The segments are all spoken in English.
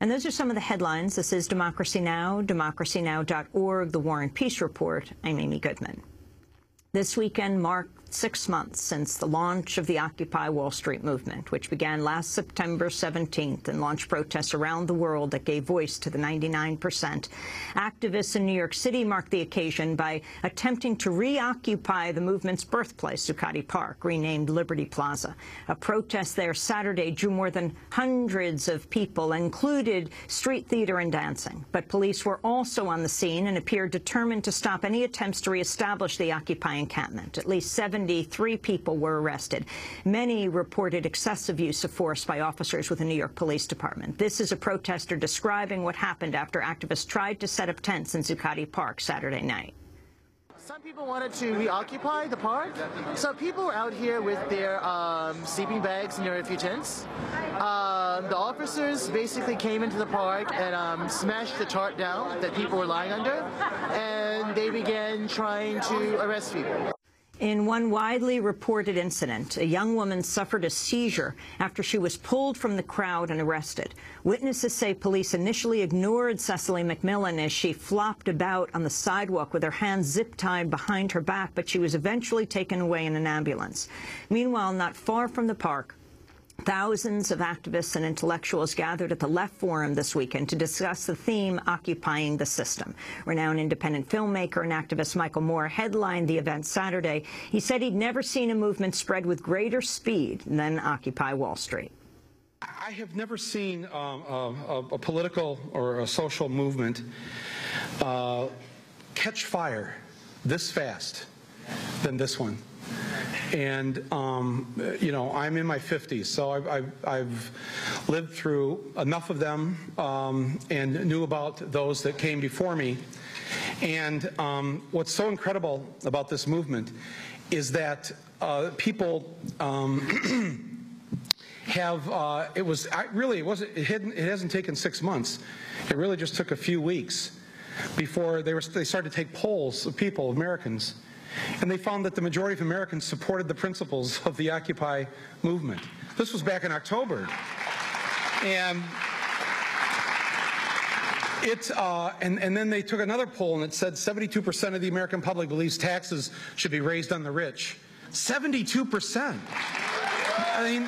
And those are some of the headlines. This is Democracy Now!, democracynow.org, The War and Peace Report. I'm Amy Goodman. This weekend marked 6 months since the launch of the Occupy Wall Street movement, which began last September 17th and launched protests around the world that gave voice to the 99%. Activists in New York City marked the occasion by attempting to reoccupy the movement's birthplace, Zuccotti Park, renamed Liberty Plaza. A protest there Saturday drew more than hundreds of people, included street theater and dancing. But police were also on the scene and appeared determined to stop any attempts to reestablish the Occupy encampment. At least 73 people were arrested. Many reported excessive use of force by officers with the New York Police Department. This is a protester describing what happened after activists tried to set up tents in Zuccotti Park Saturday night. Some people wanted to reoccupy the park, so people were out here with their sleeping bags and their few tents. The officers basically came into the park and smashed the tarp down that people were lying under, and they began trying to arrest people. In one widely reported incident, a young woman suffered a seizure after she was pulled from the crowd and arrested. Witnesses say police initially ignored Cecily McMillan as she flopped about on the sidewalk with her hands zip-tied behind her back, but she was eventually taken away in an ambulance. Meanwhile, not far from the park, thousands of activists and intellectuals gathered at the Left Forum this weekend to discuss the theme, Occupying the System. Renowned independent filmmaker and activist Michael Moore headlined the event Saturday. He said he'd never seen a movement spread with greater speed than Occupy Wall Street. I have never seen a political or a social movement catch fire this fast than this one. And, you know, I'm in my 50s, so I've lived through enough of them and knew about those that came before me. And what's so incredible about this movement is that people have, it hasn't taken 6 months. It really just took a few weeks before they started to take polls of people, Americans. And they found that the majority of Americans supported the principles of the Occupy movement. This was back in October. And and then they took another poll and it said 72% of the American public believes taxes should be raised on the rich. 72%. I mean,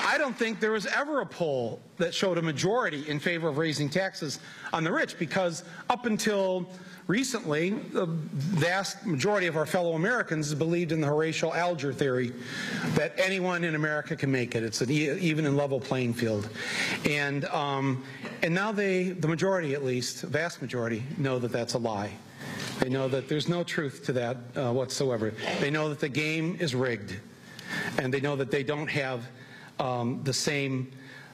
I don't think there was ever a poll that showed a majority in favor of raising taxes on the rich, because up until recently, the vast majority of our fellow Americans believed in the Horatio Alger theory that anyone in America can make it. It's an even and level playing field. And now the majority, at least, vast majority, know that that's a lie. They know that there's no truth to that whatsoever. They know that the game is rigged, and they know that they don't have the same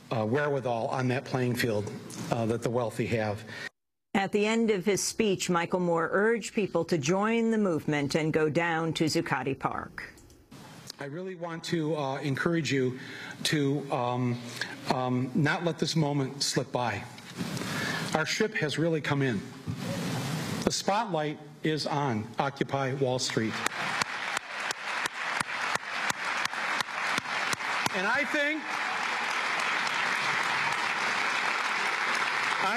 wherewithal on that playing field that the wealthy have. At the end of his speech, Michael Moore urged people to join the movement and go down to Zuccotti Park. I really want to encourage you to not let this moment slip by. Our ship has really come in. The spotlight is on Occupy Wall Street. And I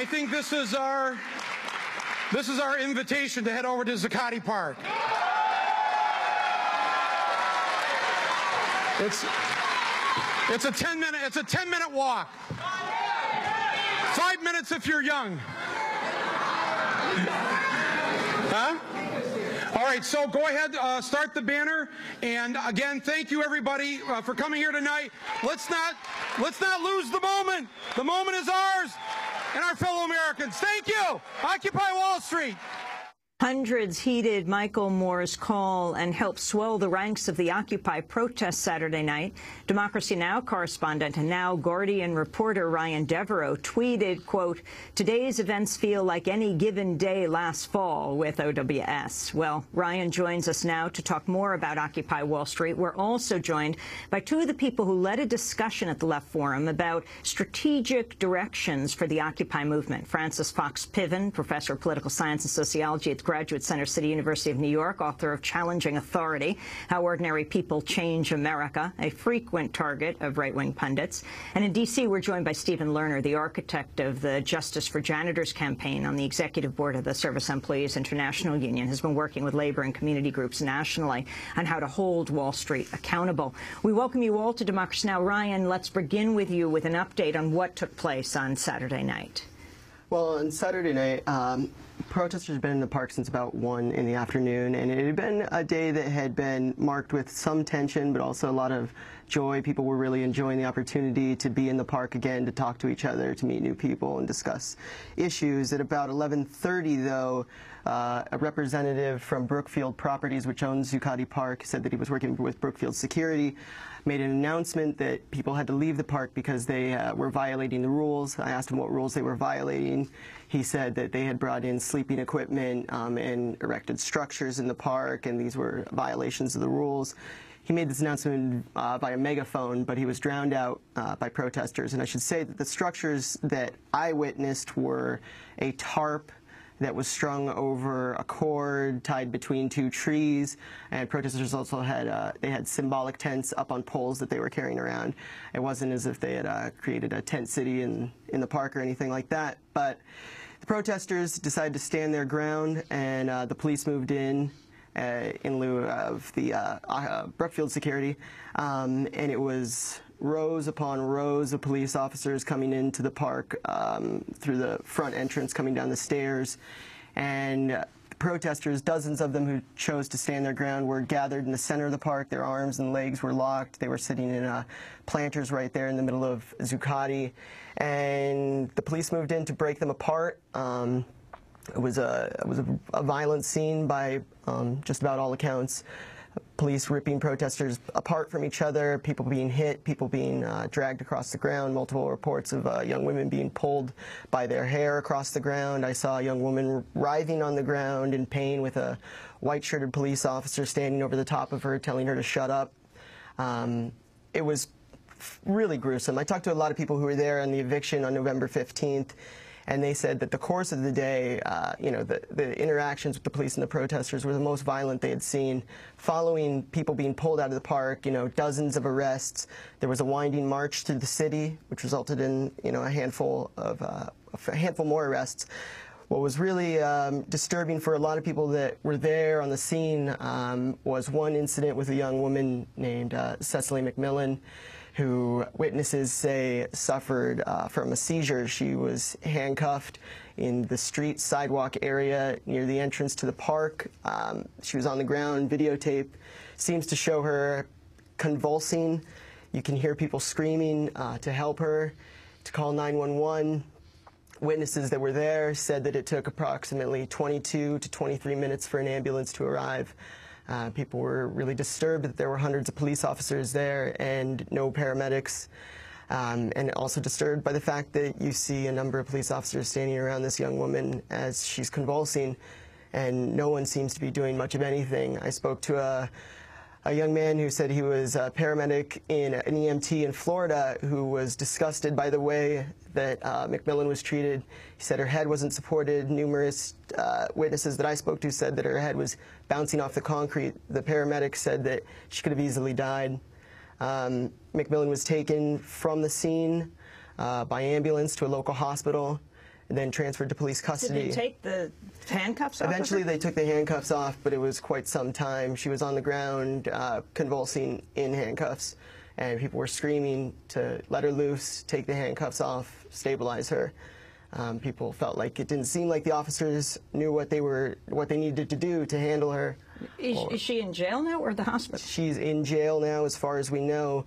think this is our invitation to head over to Zuccotti Park. It's a 10-minute walk. 5 minutes if you're young. Huh? All right, so go ahead, start the banner, and again, thank you everybody for coming here tonight. Let's not lose the moment. The moment is ours and our fellow Americans. Thank you. Occupy Wall Street. Hundreds heeded Michael Moore's call and helped swell the ranks of the Occupy protest Saturday night. Democracy Now! Correspondent and now Guardian reporter Ryan Devereaux tweeted, quote, "Today's events feel like any given day last fall with OWS." Well, Ryan joins us now to talk more about Occupy Wall Street. We're also joined by two of the people who led a discussion at the Left Forum about strategic directions for the Occupy movement. Francis Fox Piven, professor of political science and sociology at Graduate Center, City University of New York, author of Challenging Authority, How Ordinary People Change America, a frequent target of right-wing pundits. And in D.C., we're joined by Stephen Lerner, the architect of the Justice for Janitors campaign on the executive board of the Service Employees International Union, has been working with labor and community groups nationally on how to hold Wall Street accountable. We welcome you all to Democracy Now! Ryan, let's begin with you with an update on what took place on Saturday night. Well, on Saturday night, protesters had been in the park since about 1 in the afternoon, and it had been a day that had been marked with some tension, but also a lot of joy. People were really enjoying the opportunity to be in the park again, to talk to each other, to meet new people, and discuss issues. At about 11:30, though, a representative from Brookfield Properties, which owns Zuccotti Park, said that he was working with Brookfield Security, made an announcement that people had to leave the park because they were violating the rules. I asked him what rules they were violating. He said that they had brought in sleeping equipment and erected structures in the park, and these were violations of the rules. He made this announcement by a megaphone, but he was drowned out by protesters. And I should say that the structures that I witnessed were a tarp that was strung over a cord tied between 2 trees, and protesters also had they had symbolic tents up on poles that they were carrying around. It wasn't as if they had created a tent city in the park or anything like that. But the protesters decided to stand their ground, and the police moved in lieu of the Brookfield Security, and it was rows upon rows of police officers coming into the park through the front entrance, coming down the stairs. And the protesters, dozens of them who chose to stand their ground, were gathered in the center of the park. Their arms and legs were locked. They were sitting in planters right there in the middle of Zuccotti. And the police moved in to break them apart. It was a violent scene by just about all accounts. Police ripping protesters apart from each other, people being hit, people being dragged across the ground, multiple reports of young women being pulled by their hair across the ground. I saw a young woman writhing on the ground in pain with a white-shirted police officer standing over the top of her, telling her to shut up. It was really gruesome. I talked to a lot of people who were there on the eviction on November 15th, and they said that the course of the day, the interactions with the police and the protesters were the most violent they had seen. Following people being pulled out of the park, dozens of arrests. There was a winding march through the city, which resulted in, a handful more arrests. What was really disturbing for a lot of people that were there on the scene was one incident with a young woman named Cecily McMillan, who witnesses say suffered from a seizure. She was handcuffed in the street sidewalk area near the entrance to the park. She was on the ground. Videotape seems to show her convulsing. You can hear people screaming to help her, to call 911. Witnesses that were there said that it took approximately 22 to 23 minutes for an ambulance to arrive. People were really disturbed that there were hundreds of police officers there and no paramedics, and also disturbed by the fact that you see a number of police officers standing around this young woman as she's convulsing, and no one seems to be doing much of anything. I spoke to a young man who said he was a paramedic in an EMT in Florida who was disgusted by the way that McMillan was treated. He said her head wasn't supported. Numerous witnesses that I spoke to said that her head was bouncing off the concrete. The paramedic said that she could have easily died. McMillan was taken from the scene by ambulance to a local hospital and then transferred to police custody. Did they take the handcuffs off? Eventually they took the handcuffs off, but it was quite some time. She was on the ground convulsing in handcuffs, and people were screaming to let her loose, take the handcuffs off, stabilize her. People felt like it didn't seem like the officers knew what they needed to do to handle her. Is she in jail now or the hospital? She's in jail now, as far as we know.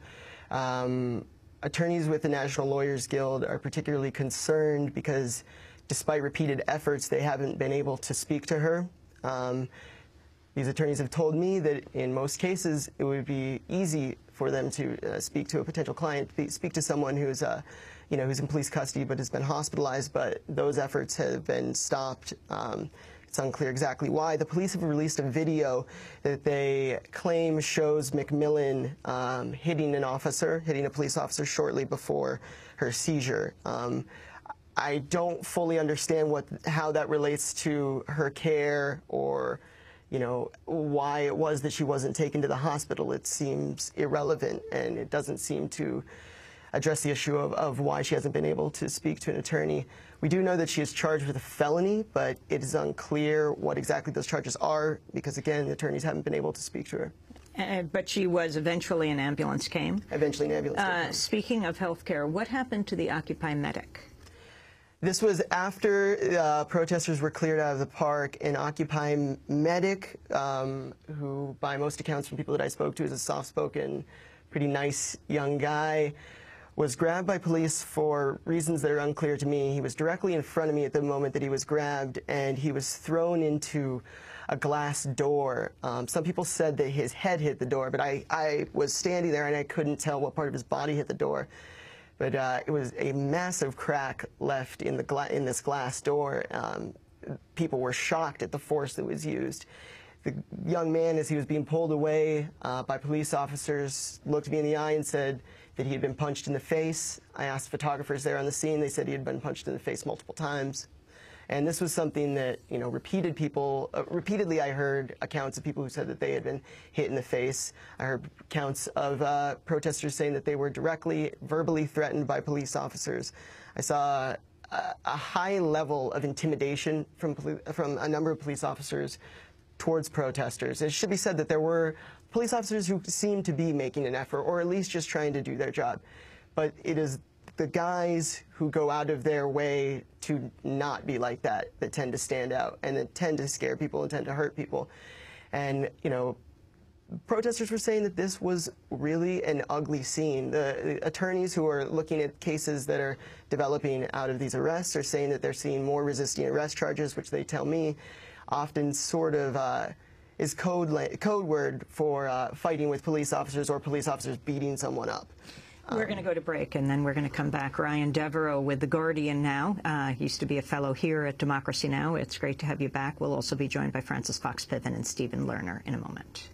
Attorneys with the National Lawyers Guild are particularly concerned because despite repeated efforts, they haven't been able to speak to her. These attorneys have told me that in most cases it would be easy for them to speak to a potential client, speak to someone who's who's in police custody but has been hospitalized, but those efforts have been stopped. It's unclear exactly why. The police have released a video that they claim shows McMillan hitting a police officer shortly before her seizure. I don't fully understand how that relates to her care or, you know, why it was that she wasn't taken to the hospital. It seems irrelevant, and it doesn't seem to address the issue of why she hasn't been able to speak to an attorney. We do know that she is charged with a felony, but it is unclear what exactly those charges are because, again, the attorneys haven't been able to speak to her. But she was eventually an ambulance came. Eventually an ambulance came. Speaking of health care, what happened to the Occupy medic? This was after protesters were cleared out of the park. An Occupy medic, who by most accounts from people that I spoke to is a soft-spoken, pretty nice young guy, was grabbed by police for reasons that are unclear to me. He was directly in front of me at the moment that he was grabbed, and he was thrown into a glass door. Some people said that his head hit the door, but I was standing there and I couldn't tell what part of his body hit the door. But it was a massive crack left in this glass door. People were shocked at the force that was used. The young man, as he was being pulled away by police officers, looked me in the eye and said that he had been punched in the face. I asked photographers there on the scene. They said he had been punched in the face multiple times. And this was something that, you know, repeatedly I heard accounts of people who said that they had been hit in the face. I heard accounts of protesters saying that they were directly, verbally threatened by police officers. I saw a high level of intimidation from a number of police officers towards protesters. It should be said that there were police officers who seemed to be making an effort, or at least just trying to do their job. But it is the guys who go out of their way to not be like that tend to stand out and that tend to scare people and tend to hurt people. And, you know, protesters were saying that this was really an ugly scene. The attorneys who are looking at cases that are developing out of these arrests are saying that they're seeing more resisting arrest charges, which they tell me often sort of is code word for fighting with police officers or police officers beating someone up. We're going to go to break, and then we're going to come back. Ryan Devereaux with The Guardian now. Used to be a fellow here at Democracy Now! It's great to have you back. We'll also be joined by Francis Fox Piven and Stephen Lerner in a moment.